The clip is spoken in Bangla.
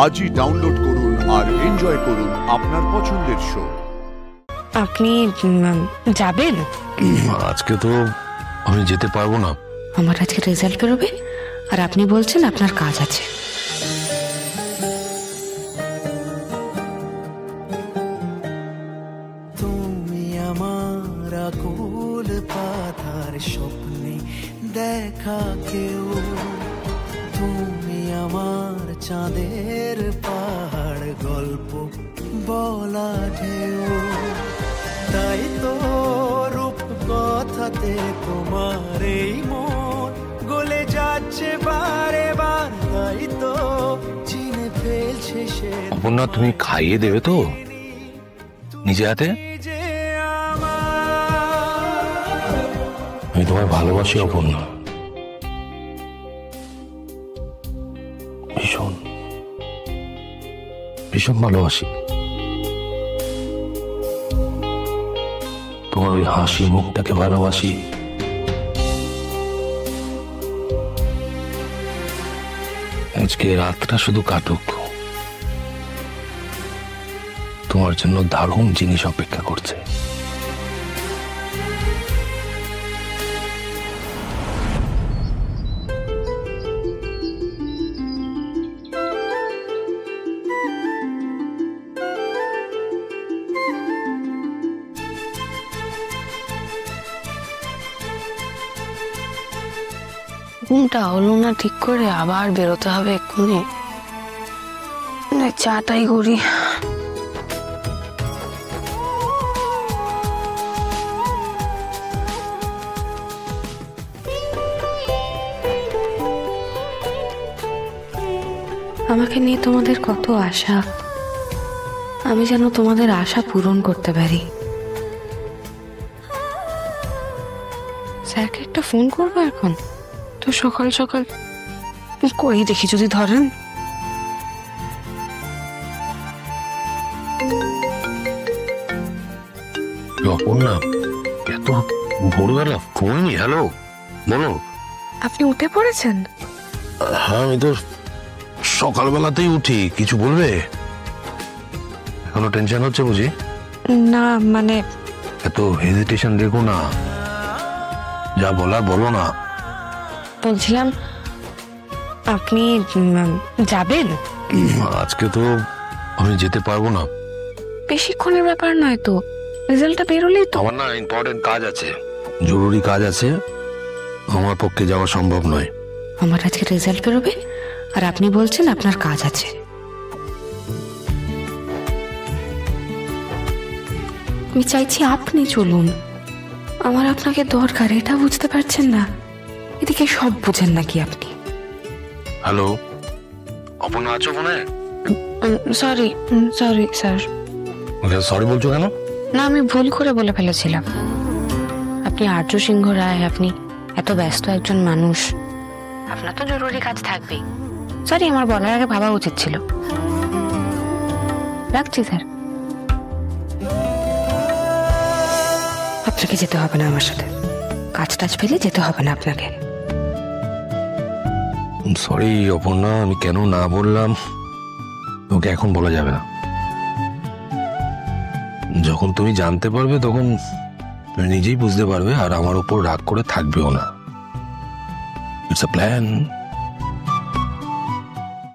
আজই ডাউনলোড করুন আর এনজয় করুন আপনার পছন্দের শো। আপনি যাবেন? আজকে তো আমি যেতে পারবো না। আমার আজকে রেজাল্ট বেরোবে আর আপনি বলছেন আপনার কাজ আছে। তুমি আমার আকুল পাতার স্বপ্নে দেখা কেউ, তুমি আমার চাঁদের পাহাড় গল্প বলা ঢেউ। তাই তো রূপ কথাতে তোমার এই মন গলে যাচ্ছে বারে বার, তাই তো চিনে ফেলছে সে। অপর্ণা, তুমি খাইয়ে দেবে তো নিজে হাতে? আমি তোমায় ভালোবাসি অপর্ণা, ভীষণ ভীষণ ভালোবাসি। তোমার ওই হাসি মুখটাকে ভালোবাসি। আজকে রাতটা শুধু কাটুক, তোমার জন্য দারুণ জিনিস অপেক্ষা করছে। ঘুমটা হলো না ঠিক করে, আবার বেরোতে হবে এক্ষুনি। চাটাই করি। আমাকে নিয়ে তোমাদের কত আশা, আমি যেন তোমাদের আশা পূরণ করতে পারি। স্যারকে একটা ফোন করবো এখন, তো সকাল সকাল কই দেখি যদি ধরেন। অপর্ণা, এত ভোরবেলা ফোন? হ্যালো, বলো। আপনি উঠে পড়েছেন? হ্যাঁ, আমি তো সকালবেলাতেই উঠি। কিছু বলবে? এখনো টেনশন হচ্ছে বুঝি? না মানে এত হেজিটেশন রেখো না, যা বলার বলো না। বলছিলাম আপনি যাবেন? আজকে তো আমি যেতে পারবো না। বেশিক্ষণের ব্যাপার নয় তো, রেজাল্টটা বেরোলেই তো। আমার না ইম্পর্টেন্ট কাজ আছে, জরুরি কাজ আছে, আমার পক্ষে যাওয়া সম্ভব নয়। আমার আজকে রেজাল্ট বেরোবে আর আপনি বলছেন আপনার কাজ আছে। আমি চাইছি আপনি চলুন, আমার আপনাকে দরকার, এটা বুঝতে পারছেন না? এদিকে সব বুঝেন নাকি আপনি? হ্যালো, অপর্ণা আছো ফোনে? Sorry sorry sir. সরি বলছো কেন? না, আমি ভুল করে বলে ফেলেছিলাম। আপনি আর্য সিংহ রায়, আপনি এত ব্যস্ত একজন মানুষ, আপনার তো জরুরি কাজ থাকবেই। সরি, আমার বলার আগে ভাবা উচিত ছিল। রাখছি স্যার। আপনাকে যেতে হবে না আমার সাথে, কাজ টাজ ফেলে যেতে হবে না আপনাকে। সরি অপর্ণা, আমি কেন না বললাম ওকে এখন বলা যাবে না। যখন তুমি জানতে পারবে তখন তুমি নিজেই বুঝতে পারবে, আর আমার উপর রাগ করে থাকবেও না। It's a plan.